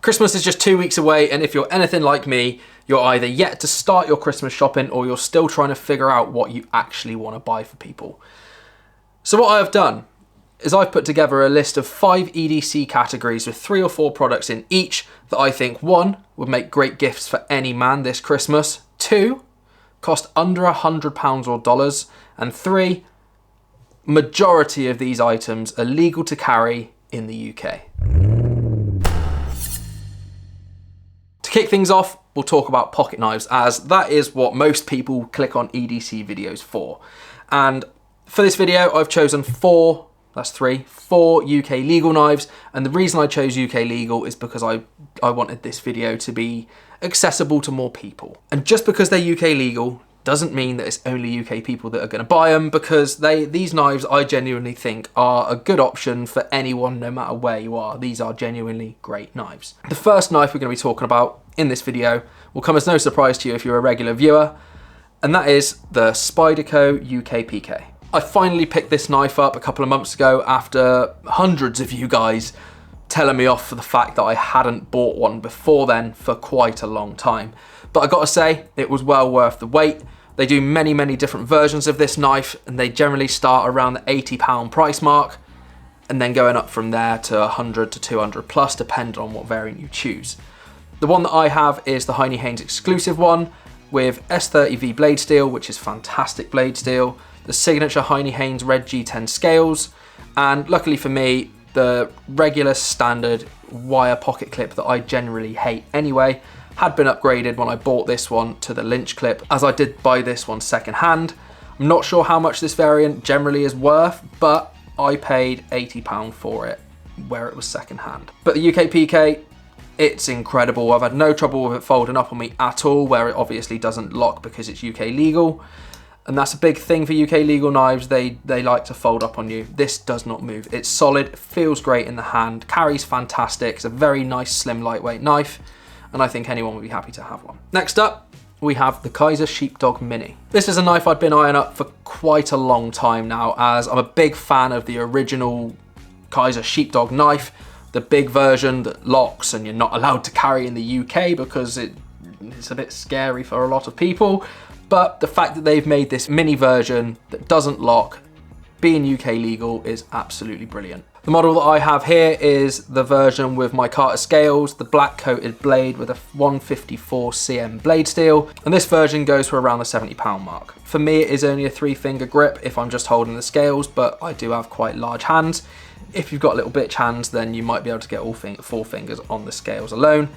Christmas is just 2 weeks away, and if you're anything like me, you're either yet to start your Christmas shopping or you're still trying to figure out what you actually want to buy for people. So what I have done is I've put together a list of 5 EDC categories with 3 or 4 products in each that I think 1, would make great gifts for any man this Christmas, 2, cost under £100 or dollars, and 3, majority of these items are legal to carry in the UK. To kick things off, we'll talk about pocket knives, as that is what most people click on EDC videos for. And for this video, I've chosen 4 UK legal knives. And the reason I chose UK legal is because I wanted this video to be accessible to more people. And just because they're UK legal doesn't mean that it's only UK people that are going to buy them, because these knives I genuinely think are a good option for anyone, no matter where you are. These are genuinely great knives. The first knife we're going to be talking about in this video will come as no surprise to you if you're a regular viewer, and that is the Spyderco UK PK. I finally picked this knife up a couple of months ago after hundreds of you guys telling me off for the fact that I hadn't bought one before then for quite a long time. But I gotta say, it was well worth the wait. They do many different versions of this knife, and they generally start around the £80 price mark, and then going up from there to 100 to 200 plus, depending on what variant you choose. The one that I have is the Heine Haynes exclusive one with S30V blade steel, which is fantastic blade steel, the signature Heine Haynes Red G10 scales, and luckily for me, the regular standard wire pocket clip that I generally hate anyway had been upgraded when I bought this one to the Lynch clip, as I did buy this one second hand. I'm not sure how much this variant generally is worth, but I paid £80 for it where it was second hand. But the UK PK, it's incredible. I've had no trouble with it folding up on me at all, where it obviously doesn't lock because it's UK legal. And that's a big thing for UK legal knives. They like to fold up on you. This does not move. It's solid, feels great in the hand, carries fantastic. It's a very nice, slim, lightweight knife, and I think anyone would be happy to have one. Next up, we have the Kaiser Sheepdog Mini. This is a knife I've been eyeing up for quite a long time now, as I'm a big fan of the original Kaiser Sheepdog knife, the big version that locks and you're not allowed to carry in the UK because it's a bit scary for a lot of people. But the fact that they've made this mini version that doesn't lock, being UK legal, is absolutely brilliant. The model that I have here is the version with micarta scales, the black coated blade with a 154 cm blade steel, and this version goes for around the £70 mark. For me, it is only a 3-finger grip if I'm just holding the scales, but I do have quite large hands. If you've got little bitch hands, then you might be able to get all 4 fingers on the scales alone.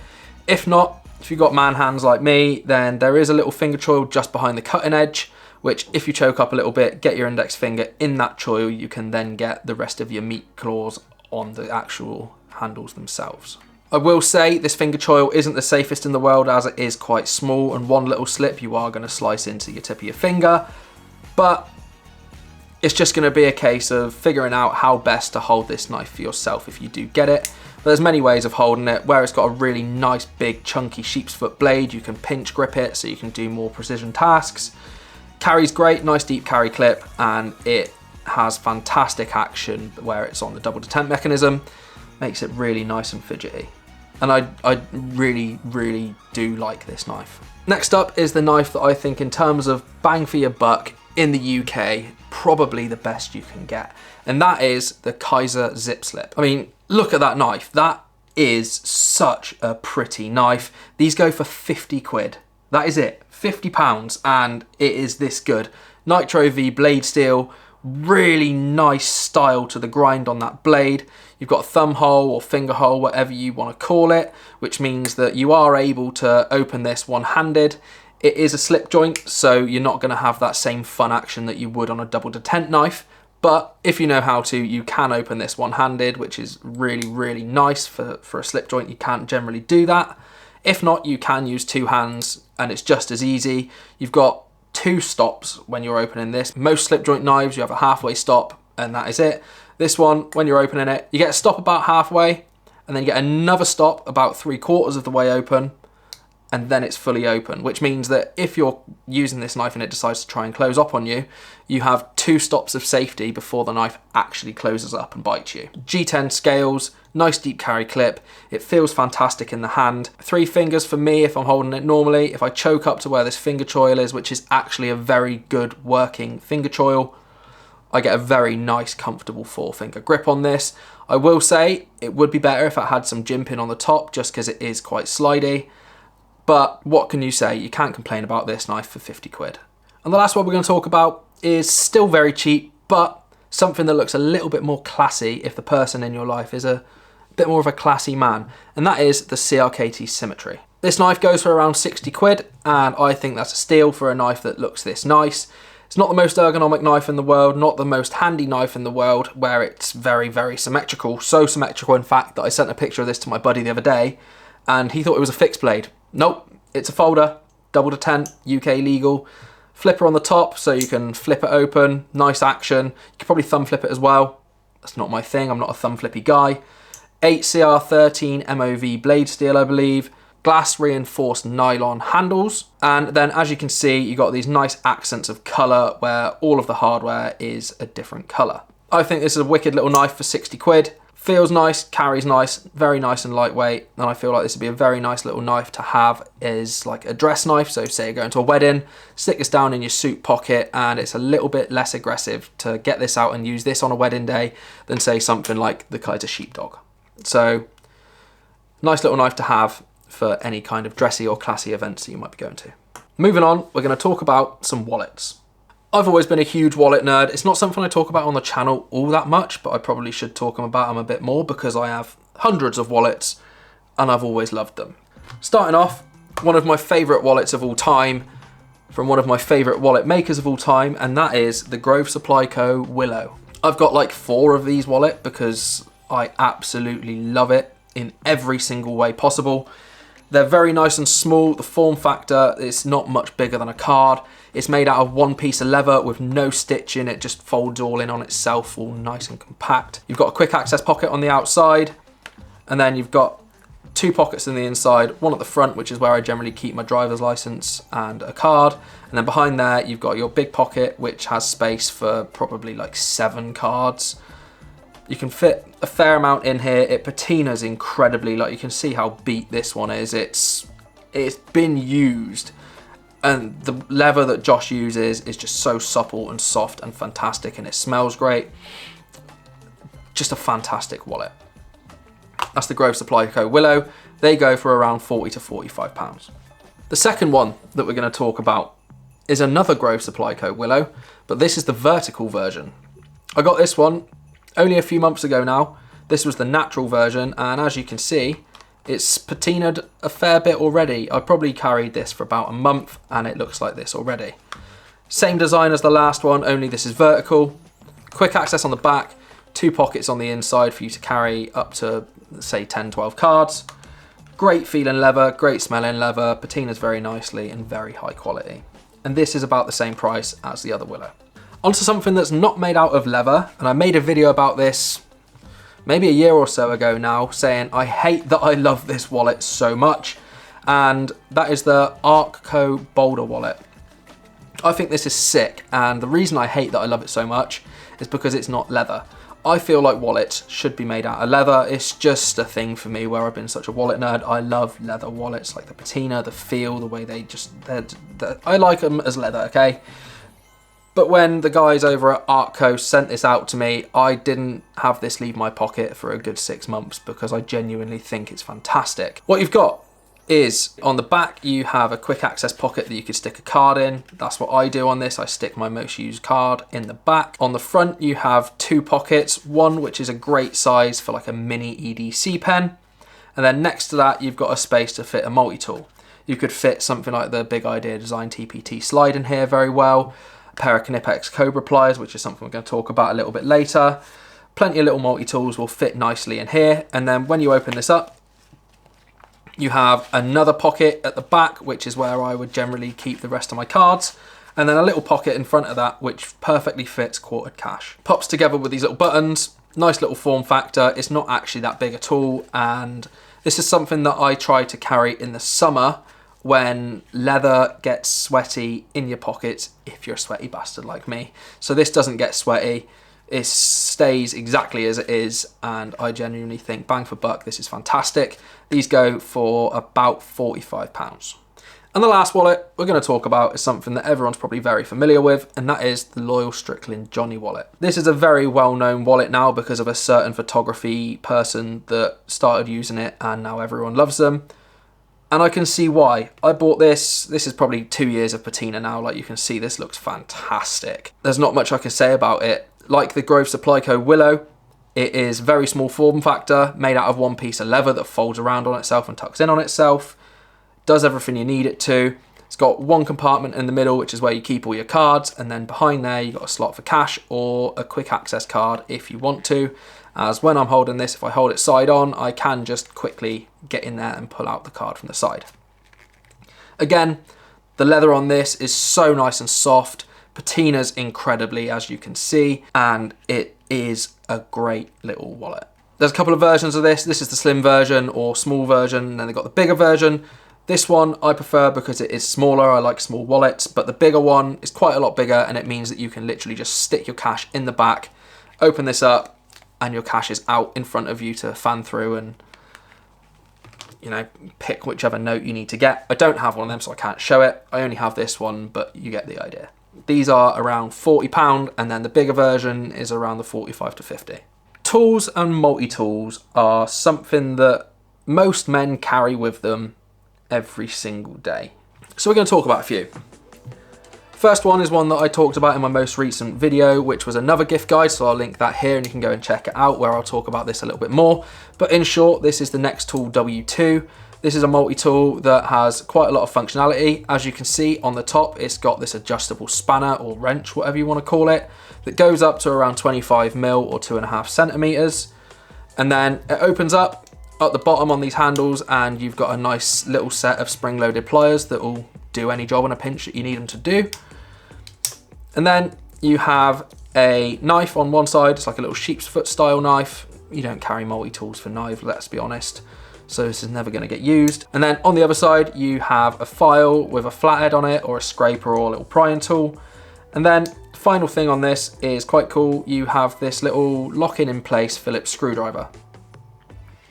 If not, if you've got man hands like me, then there is a little finger choil just behind the cutting edge, which if you choke up a little bit, get your index finger in that choil, you can then get the rest of your meat claws on the actual handles themselves. I will say this finger choil isn't the safest in the world, as it is quite small, and one little slip you are going to slice into your tip of your finger, but it's just going to be a case of figuring out how best to hold this knife for yourself if you do get it. But there's many ways of holding it. Where it's got a really nice big chunky sheep's foot blade, you can pinch grip it so you can do more precision tasks. Carries great, nice deep carry clip, and it has fantastic action where it's on the double detent mechanism. Makes it really nice and fidgety. And I really do like this knife. Next up is the knife that I think, in terms of bang for your buck in the UK, probably the best you can get. And that is the Kaiser Zip Slip. I mean, look at that knife. That is such a pretty knife. These go for 50 quid. That is it, £50, and it is this good. Nitro V blade steel, really nice style to the grind on that blade. You've got a thumb hole or finger hole, whatever you want to call it, which means that you are able to open this one-handed. It is a slip joint, so you're not going to have that same fun action that you would on a double detent knife. But if you know how to, you can open this one-handed, which is really nice for a slip joint. You can't generally do that. If not, you can use 2 hands, and it's just as easy. You've got 2 stops when you're opening this. Most slip joint knives, you have a halfway stop, and that is it. This one, when you're opening it, you get a stop about halfway, and then you get another stop about 3/4 of the way open, and then it's fully open, which means that if you're using this knife and it decides to try and close up on you, you have 2 stops of safety before the knife actually closes up and bites you. G10 scales, nice deep carry clip. It feels fantastic in the hand. 3 fingers for me if I'm holding it normally. If I choke up to where this finger choil is, which is actually a very good working finger choil, I get a very nice, comfortable 4-finger grip on this. I will say it would be better if it had some jimping on the top, just because it is quite slidey. But what can you say? You can't complain about this knife for 50 quid. And the last one we're going to talk about is still very cheap, but something that looks a little bit more classy if the person in your life is a bit more of a classy man, and that is the CRKT Symmetry. This knife goes for around 60 quid, and I think that's a steal for a knife that looks this nice. It's not the most ergonomic knife in the world, not the most handy knife in the world, where it's very, very symmetrical. So symmetrical, in fact, that I sent a picture of this to my buddy the other day, and he thought it was a fixed blade. Nope, it's a folder, double to 10, UK legal. Flipper on the top, so you can flip it open, nice action. You could probably thumb flip it as well. That's not my thing, I'm not a thumb flippy guy. 8CR13 MOV blade steel, I believe. Glass reinforced nylon handles. And then as you can see, you got these nice accents of color where all of the hardware is a different color. I think this is a wicked little knife for 60 quid. Feels nice, carries nice, very nice and lightweight, and I feel like this would be a very nice little knife to have as like a dress knife. So say you're going to a wedding, stick this down in your suit pocket, and it's a little bit less aggressive to get this out and use this on a wedding day than say something like the Kaiser Sheepdog. So nice little knife to have for any kind of dressy or classy events that you might be going to. Moving on, we're going to talk about some wallets. I've always been a huge wallet nerd. It's not something I talk about on the channel all that much, but I probably should talk about them a bit more because I have hundreds of wallets and I've always loved them. Starting off, one of my favourite wallets of all time from one of my favourite wallet makers of all time, and that is the Grove Supply Co. Willow. I've got like 4 of these wallets because I absolutely love it in every single way possible. They're very nice and small. The form factor is not much bigger than a card. It's made out of 1 piece of leather with no stitching. It just folds all in on itself, all nice and compact. You've got a quick access pocket on the outside, and then you've got 2 pockets in the inside, one at the front, which is where I generally keep my driver's license and a card. And then behind there, you've got your big pocket, which has space for probably like 7 cards. You can fit a fair amount in here. It patinas incredibly. Like, you can see how beat this one is. It's been used. And the leather that Josh uses is just so supple and soft and fantastic, and it smells great. Just a fantastic wallet. That's the Grove Supply Co. Willow. They go for around 40 to 45 pounds. The second one that we're going to talk about is another Grove Supply Co. Willow, but this is the vertical version. I got this one only a few months ago now. This was the natural version, and as you can see, it's patinaed a fair bit already. I probably carried this for about a month and it looks like this already. Same design as the last one, only this is vertical. Quick access on the back, 2 pockets on the inside for you to carry up to, say, 10, 12 cards. Great feeling leather, great smelling leather, patinas very nicely and very high quality. And this is about the same price as the other Willow. Onto something that's not made out of leather, and I made a video about this maybe a year or so ago now, saying I hate that I love this wallet so much, and that is the Arcco Boulder wallet. I think this is sick, and the reason I hate that I love it so much is because it's not leather. I feel like wallets should be made out of leather. It's just a thing for me where I've been such a wallet nerd. I love leather wallets, like the patina, the feel, the way they just, I like them as leather, okay? But when the guys over at Arcco sent this out to me, I didn't have this leave my pocket for a good 6 months because I genuinely think it's fantastic. What you've got is, on the back, you have a quick access pocket that you could stick a card in. That's what I do on this. I stick my most used card in the back. On the front, you have 2 pockets, one which is a great size for like a mini EDC pen. And then next to that, you've got a space to fit a multi-tool. You could fit something like the Big Idea Design TPT slide in here very well. Pair of Knipex Cobra pliers, which is something we're going to talk about a little bit later. Plenty of little multi-tools will fit nicely in here. And then when you open this up, you have another pocket at the back, which is where I would generally keep the rest of my cards. And then a little pocket in front of that, which perfectly fits quartered cash. Pops together with these little buttons. Nice little form factor. It's not actually that big at all. And this is something that I try to carry in the summer when leather gets sweaty in your pockets if you're a sweaty bastard like me. So this doesn't get sweaty. It stays exactly as it is, and I genuinely think bang for buck, this is fantastic. These go for about £45. And the last wallet we're going to talk about is something that everyone's probably very familiar with, and that is the Loyal Strickland Johnny wallet. This is a very well-known wallet now because of a certain photography person that started using it, and now everyone loves them. And I can see why. I bought this. This is probably 2 years of patina now. Like you can see, this looks fantastic. There's not much I can say about it. Like the Grove Supply Co. Willow, it is very small form factor, made out of one piece of leather that folds around on itself and tucks in on itself. Does everything you need it to. It's got one compartment in the middle, which is where you keep all your cards, and then behind there you've got a slot for cash or a quick access card if you want to. As when I'm holding this, if I hold it side on, I can just quickly get in there and pull out the card from the side. Again, the leather on this is so nice and soft. Patina's incredibly, as you can see, and it is a great little wallet. There's a couple of versions of this. This is the slim version or small version, and then they've got the bigger version. This one I prefer because it is smaller. I like small wallets, but the bigger one is quite a lot bigger, and it means that you can literally just stick your cash in the back, open this up, and your cash is out in front of you to fan through and, you know, pick whichever note you need to get. I don't have one of them, so I can't show it. I only have this one, but you get the idea. These are around £40, and then the bigger version is around the 45 to 50. Tools and multi-tools are something that most men carry with them every single day. So we're going to talk about a few. First one is one that I talked about in my most recent video, which was another gift guide, so I'll link that here and you can go and check it out where I'll talk about this a little bit more. But in short, this is the Nextool W2. This is a multi-tool that has quite a lot of functionality. As you can see on the top, it's got this adjustable spanner or wrench, whatever you want to call it, that goes up to around 25mm or 2.5 centimeters. And then it opens up at the bottom on these handles, and you've got a nice little set of spring-loaded pliers that will do any job on a pinch that you need them to do. And then you have a knife on one side. It's like a little sheep's foot style knife. You don't carry multi-tools for knives, let's be honest. So this is never going to get used. And then on the other side, you have a file with a flathead on it, or a scraper, or a little prying tool. And then the final thing on this is quite cool. You have this little lock-in in place Phillips screwdriver.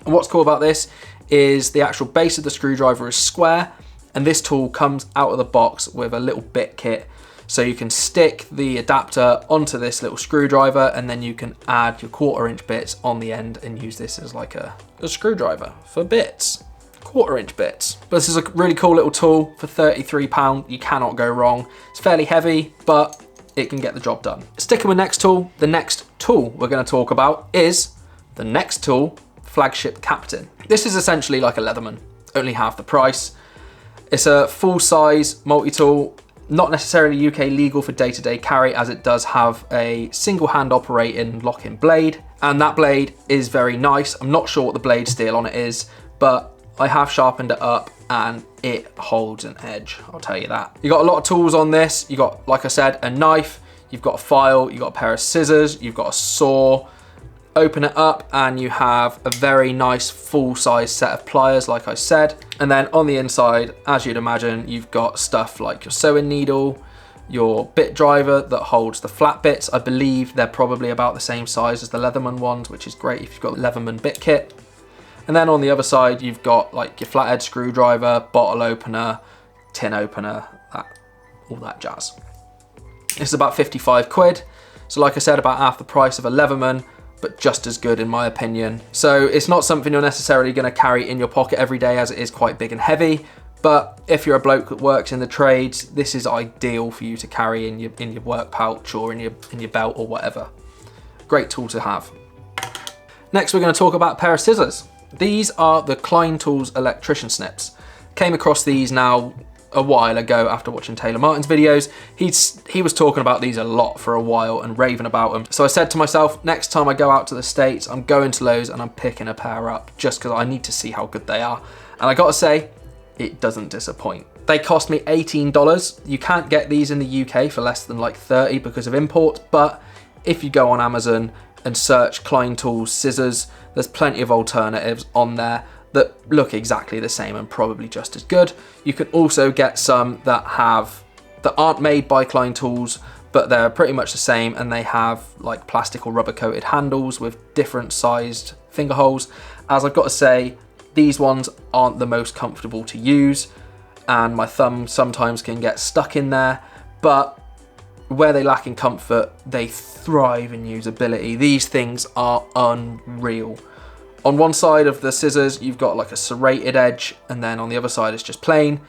And what's cool about this is the actual base of the screwdriver is square, and this tool comes out of the box with a little bit kit. So you can stick the adapter onto this little screwdriver, and then you can add your 1/4" bits on the end and use this as like a screwdriver for bits, 1/4" bits. But this is a really cool little tool for £33. You cannot go wrong. It's fairly heavy, but it can get the job done. Sticking with Nextool, the next tool we're going to talk about is the Nextool Flagship Captain. This is essentially like a Leatherman, only half the price. It's a full-size multi-tool. Not necessarily UK legal for day-to-day carry, as it does have a single hand operating lock-in blade, and that blade is very nice. I'm not sure what the blade steel on it is, but I have sharpened it up and it holds an edge, I'll tell you that. You got a lot of tools on this. You got, like I said, a knife, you've got a file, you've got a pair of scissors, you've got a saw. Open it up and you have a very nice full-size set of pliers, like I said. And then on the inside, as you'd imagine, you've got stuff like your sewing needle, your bit driver that holds the flat bits. I believe they're probably about the same size as the Leatherman ones, which is great if you've got the Leatherman bit kit. And then on the other side, you've got like your flathead screwdriver, bottle opener, tin opener, all that jazz. This is about 55 quid. So like I said, about half the price of a Leatherman, but just as good in my opinion. So it's not something you're necessarily going to carry in your pocket every day, as it is quite big and heavy. But if you're a bloke that works in the trades, this is ideal for you to carry in your work pouch or in your belt or whatever. Great tool to have. Next, we're going to talk about a pair of scissors. These are the Klein Tools electrician snips. Came across these now a while ago after watching Taylor Martin's videos. He was talking about these a lot for a while and raving about them. So I said to myself, next time I go out to the States, I'm going to Lowe's and I'm picking a pair up just because I need to see how good they are. And I gotta say, it doesn't disappoint. They cost me $18. You can't get these in the UK for less than like 30 because of import, but if you go on Amazon and search Klein Tools scissors, there's plenty of alternatives on there that look exactly the same and probably just as good. You can also get some that aren't made by Klein Tools, but they're pretty much the same, and they have like plastic or rubber coated handles with different sized finger holes. As I've got to say, these ones aren't the most comfortable to use, and my thumb sometimes can get stuck in there, but where they lack in comfort, they thrive in usability. These things are unreal. On one side of the scissors, you've got like a serrated edge, and then on the other side, it's just plain.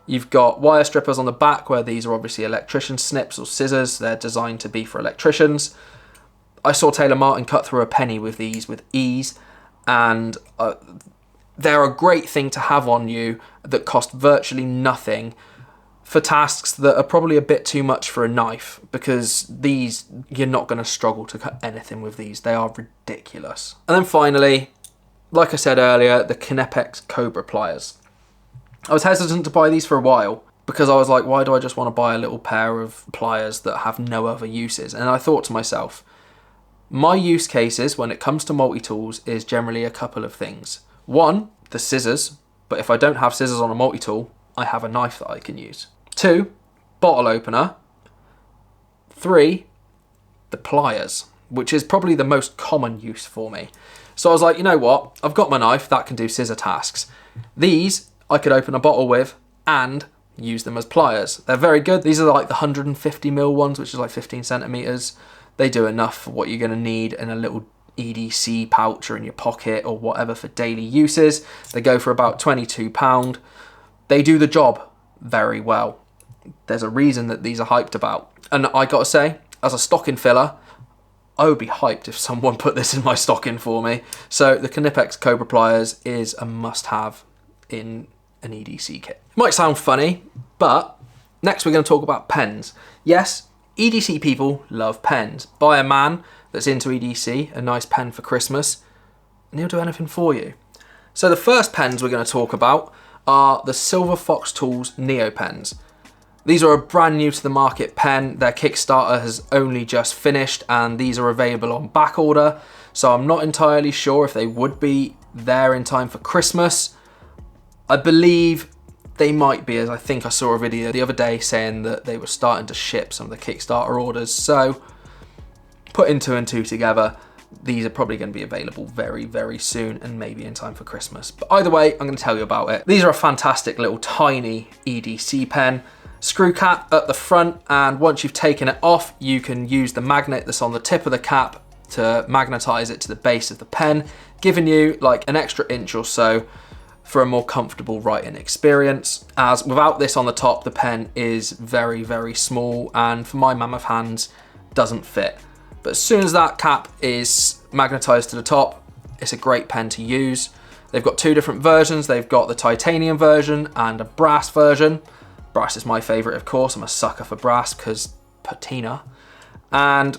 You've got wire strippers on the back, where these are obviously electrician snips or scissors. They're designed to be for electricians. I saw Taylor Martin cut through a penny with these with ease, and they're a great thing to have on you that cost virtually nothing for tasks that are probably a bit too much for a knife, because these, you're not going to struggle to cut anything with these. They are ridiculous. And then finally, like I said earlier, the Knipex Cobra pliers. I was hesitant to buy these for a while because I was like, why do I just want to buy a little pair of pliers that have no other uses? And I thought to myself, my use cases when it comes to multi-tools is generally a couple of things. One, the scissors, but if I don't have scissors on a multi-tool, I have a knife that I can use. 2, bottle opener. 3, the pliers, which is probably the most common use for me. So I was like, you know what? I've got my knife that can do scissor tasks. These I could open a bottle with and use them as pliers. They're very good. These are like the 150mm ones, which is like 15 centimeters. They do enough for what you're going to need in a little EDC pouch or in your pocket or whatever for daily uses. They go for about £22. They do the job very well. There's a reason that these are hyped about. And I gotta say, as a stocking filler, I would be hyped if someone put this in my stocking for me. So the Knipex Cobra pliers is a must-have in an EDC kit. It might sound funny, but next we're going to talk about pens. Yes, EDC people love pens. Buy a man that's into EDC a nice pen for Christmas, and he'll do anything for you. So the first pens we're going to talk about are the Silver Fox Tools Neo pens. These are a brand new to the market pen. Their Kickstarter has only just finished, and these are available on back order. So I'm not entirely sure if they would be there in time for Christmas. I believe they might be, as I think I saw a video the other day saying that they were starting to ship some of the Kickstarter orders. So putting 2 and 2 together, these are probably going to be available very, very soon and maybe in time for Christmas. But either way, I'm going to tell you about it. These are a fantastic little tiny EDC pen. Screw cap at the front, and once you've taken it off, you can use the magnet that's on the tip of the cap to magnetize it to the base of the pen, giving you like an extra inch or so for a more comfortable writing experience. As without this on the top, the pen is very, very small, and for my mammoth hands, doesn't fit. But as soon as that cap is magnetized to the top, it's a great pen to use. They've got 2 different versions. They've got the titanium version and a brass version. Brass is my favorite, of course. I'm a sucker for brass because patina. And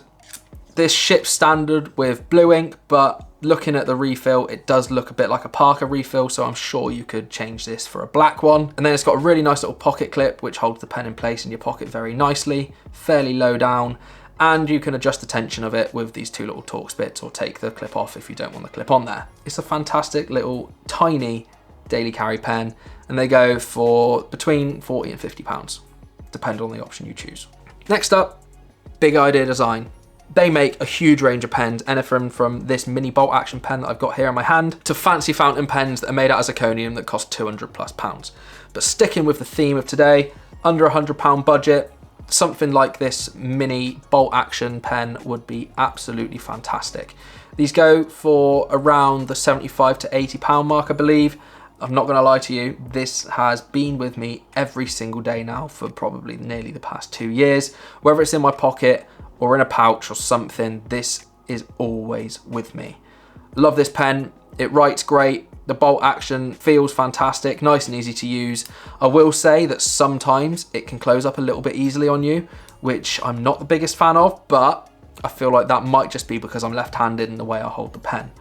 this ships standard with blue ink, but looking at the refill, it does look a bit like a Parker refill, so I'm sure you could change this for a black one. And then it's got a really nice little pocket clip, which holds the pen in place in your pocket very nicely, fairly low down, and you can adjust the tension of it with these 2 little Torx bits, or take the clip off if you don't want the clip on there. It's a fantastic little tiny daily carry pen, and they go for between £40 and £50, depending on the option you choose. Next up, Big Idea Design. They make a huge range of pens, anything from this mini bolt action pen that I've got here in my hand to fancy fountain pens that are made out of zirconium that cost £200+. But sticking with the theme of today, under £100 budget, something like this mini bolt action pen would be absolutely fantastic. These go for around the £75 to £80 mark, I believe. I'm not gonna lie to you, this has been with me every single day now for probably nearly the past 2 years. Whether it's in my pocket or in a pouch or something, this is always with me. Love this pen, it writes great, the bolt action feels fantastic, nice and easy to use. I will say that sometimes it can close up a little bit easily on you, which I'm not the biggest fan of, but I feel like that might just be because I'm left-handed in the way I hold the pen.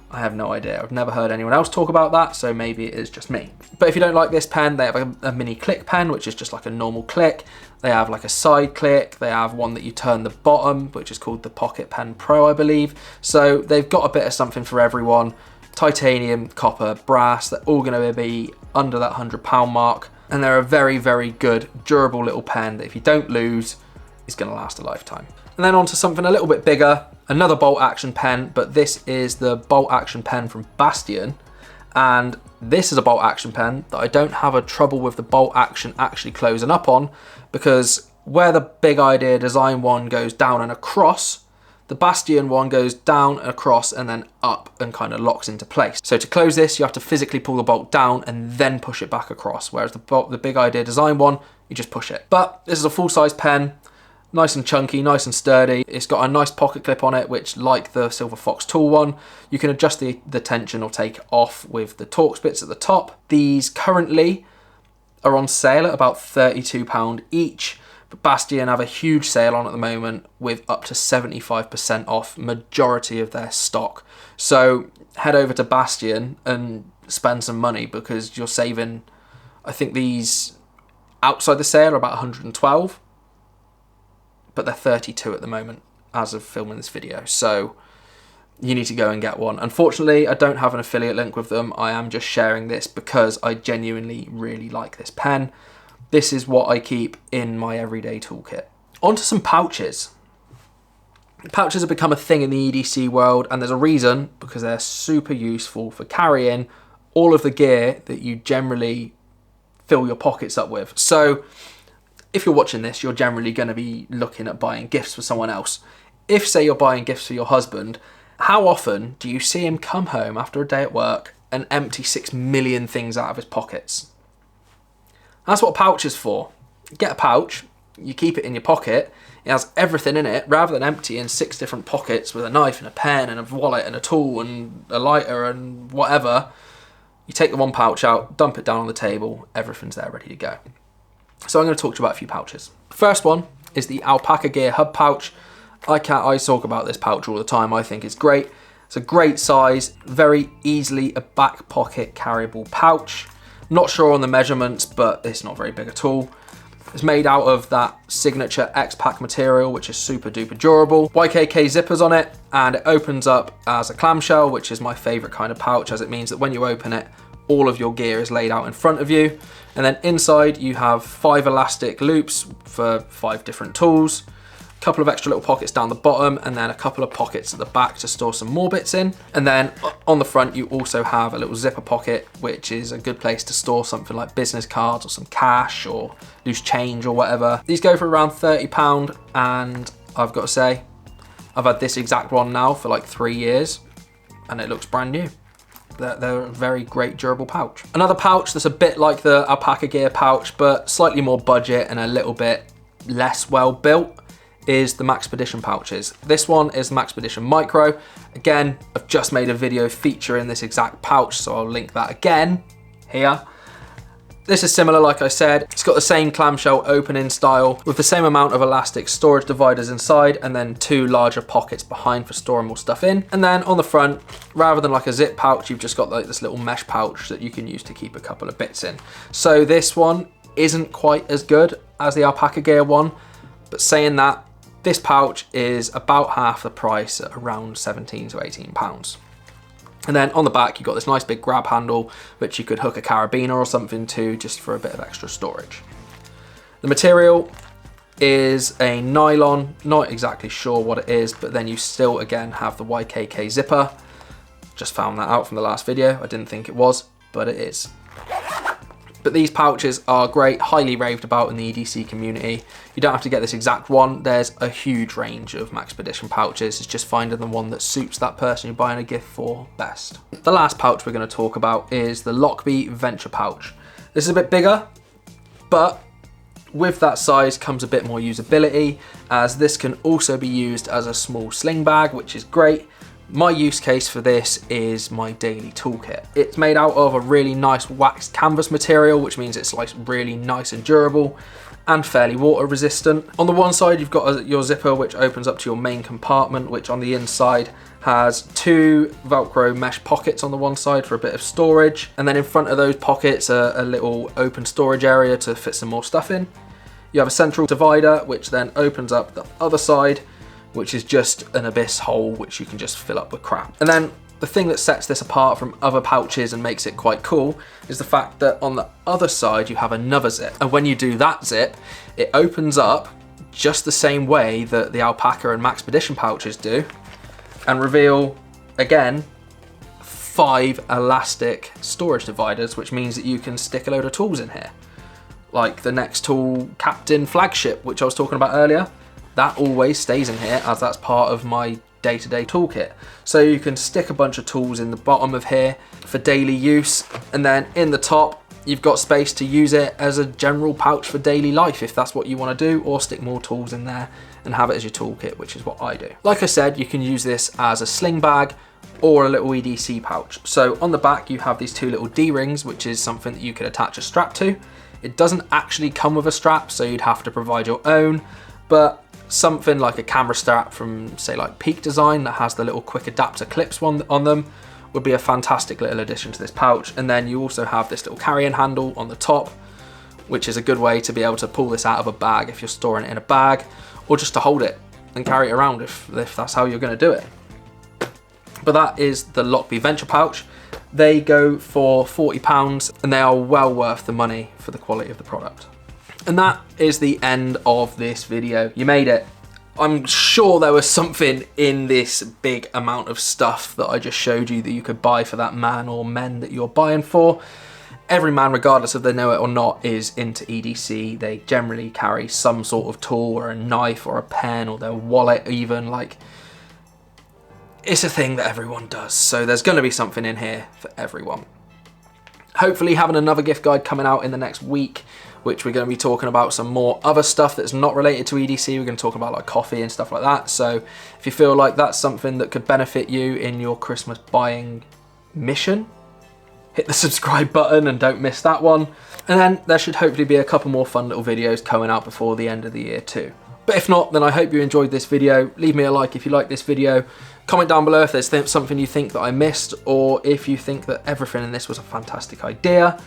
I have no idea. I've never heard anyone else talk about that, so maybe it is just me. But if you don't like this pen, they have a mini click pen, which is just like a normal click. They have like a side click. They have one that you turn the bottom, which is called the Pocket Pen Pro, I believe. So they've got a bit of something for everyone. titanium, copper, brass, they're all gonna be under that £100 mark. And they're a very, very good, durable little pen that if you don't lose, is gonna last a lifetime. And then on to something a little bit bigger, another bolt action pen, but this is the bolt action pen from Bastion. And this is a bolt action pen that I don't have a trouble with the bolt action actually closing up on, because where the Big Idea Design one goes down and across, the Bastion one goes down, across, and then up and kind of locks into place. So to close this, you have to physically pull the bolt down and then push it back across, whereas the Big Idea Design one, you just push it. But this is a full-size pen, nice and chunky, nice and sturdy. It's got a nice pocket clip on it, which, like the Silver Fox tool one, you can adjust the tension or take it off with the Torx bits at the top. These currently are on sale at about £32 each, but Bastion have a huge sale on at the moment with up to 75% off majority of their stock. So head over to Bastion and spend some money, because you're saving, I think these outside the sale are about 112, but they're 32 at the moment as of filming this video. So you need to go and get one. Unfortunately, I don't have an affiliate link with them. I am just sharing this because I genuinely really like this pen. This is what I keep in my everyday toolkit. On to some pouches. Pouches have become a thing in the EDC world, and there's a reason, because they're super useful for carrying all of the gear that you generally fill your pockets up with. So if you're watching this, you're generally going to be looking at buying gifts for someone else. If, say, you're buying gifts for your husband, how often do you see him come home after a day at work and empty 6 million things out of his pockets? That's what a pouch is for. Get a pouch, you keep it in your pocket, it has everything in it, rather than emptying 6 different pockets with a knife and a pen and a wallet and a tool and a lighter and whatever. You take the one pouch out, dump it down on the table, everything's there ready to go. So I'm going to talk to you about a few pouches. First one is the Alpaca Gear Hub pouch. I talk about this pouch all the time. I think it's great. It's a great size, very easily a back pocket carryable pouch. Not sure on the measurements, but it's not very big at all. It's made out of that signature X-Pack material, which is super duper durable. YKK zippers on it, and it opens up as a clamshell, which is my favorite kind of pouch, as it means that when you open it, all of your gear is laid out in front of you. And then inside you have 5 elastic loops for 5 different tools, a couple of extra little pockets down the bottom, and then a couple of pockets at the back to store some more bits in. And then on the front, you also have a little zipper pocket, which is a good place to store something like business cards or some cash or loose change or whatever. These go for around £30, and I've got to say, I've had this exact one now for like 3 years, and it looks brand new. They're a very great durable pouch. Another pouch that's a bit like the Alpaca Gear pouch, but slightly more budget and a little bit less well built, is the Maxpedition pouches. This one is Maxpedition Micro. Again, I've just made a video featuring this exact pouch, so I'll link that again here. This is similar, like I said. It's got the same clamshell opening style with the same amount of elastic storage dividers inside, and then 2 larger pockets behind for storing more stuff in. And then on the front, rather than like a zip pouch, you've just got like this little mesh pouch that you can use to keep a couple of bits in. So this one isn't quite as good as the Alpaca Gear one, but saying that, this pouch is about half the price at around 17 to 18 pounds. And then on the back, you've got this nice big grab handle, which you could hook a carabiner or something to, just for a bit of extra storage. The material is a nylon, not exactly sure what it is, but then you still, again, have the YKK zipper. Just found that out from the last video. I didn't think it was, but it is. But these pouches are great, highly raved about in the EDC community. You don't have to get this exact one. There's a huge range of Maxpedition pouches. It's just finding the one that suits that person you're buying a gift for best. The last pouch we're going to talk about is the Lockbee Venture pouch. This is a bit bigger, but with that size comes a bit more usability, as this can also be used as a small sling bag, which is great. My use case for this is my daily toolkit. It's made out of a really nice waxed canvas material, which means it's like really nice and durable and fairly water resistant. On the one side, you've got your zipper, which opens up to your main compartment, which on the inside has 2 Velcro mesh pockets on the one side for a bit of storage. And then in front of those pockets, a little open storage area to fit some more stuff in. You have a central divider, which then opens up the other side, which is just an abyss hole, which you can just fill up with crap. And then The thing that sets this apart from other pouches and makes it quite cool is the fact that on the other side you have another zip. And when you do that zip, it opens up just the same way that the Alpaca and Maxpedition pouches do and reveal, again, 5 elastic storage dividers, which means that you can stick a load of tools in here. Like the Next Tool Captain Flagship, which I was talking about earlier, that always stays in here as that's part of my day-to-day toolkit. So you can stick a bunch of tools in the bottom of here for daily use, and then in the top you've got space to use it as a general pouch for daily life if that's what you want to do, or stick more tools in there and have it as your toolkit, which is what I do. Like I said, you can use this as a sling bag or a little EDC pouch. So on the back you have these 2 little D-rings, which is something that you could attach a strap to. It doesn't actually come with a strap, so you'd have to provide your own, but something like a camera strap from, say, like Peak Design that has the little quick adapter clips on them would be a fantastic little addition to this pouch. And then you also have this little carrying handle on the top, which is a good way to be able to pull this out of a bag if you're storing it in a bag, or just to hold it and carry it around if that's how you're going to do it. But that is the Lockbee Venture pouch. They go for £40 and they are well worth the money for the quality of the product. And that is the end of this video. You made it. I'm sure there was something in this big amount of stuff that I just showed you that you could buy for that man or men that you're buying for. Every man, regardless if they know it or not, is into EDC. They generally carry some sort of tool or a knife or a pen or their wallet even. Like, it's a thing that everyone does. So there's going to be something in here for everyone. Hopefully having another gift guide coming out in the next week, which we're going to be talking about some more other stuff that's not related to EDC. We're going to talk about like coffee and stuff like that. So if you feel like that's something that could benefit you in your Christmas buying mission, hit the subscribe button and don't miss that one. And then there should hopefully be a couple more fun little videos coming out before the end of the year too. But if not, then I hope you enjoyed this video. Leave me a like if you like this video. Comment down below if there's something you think that I missed, or if you think that everything in this was a fantastic idea.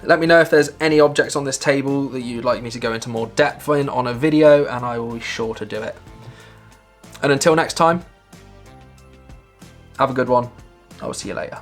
Let me know if there's any objects on this table that you'd like me to go into more depth in on a video, and I will be sure to do it. And until next time, have a good one. I will see you later.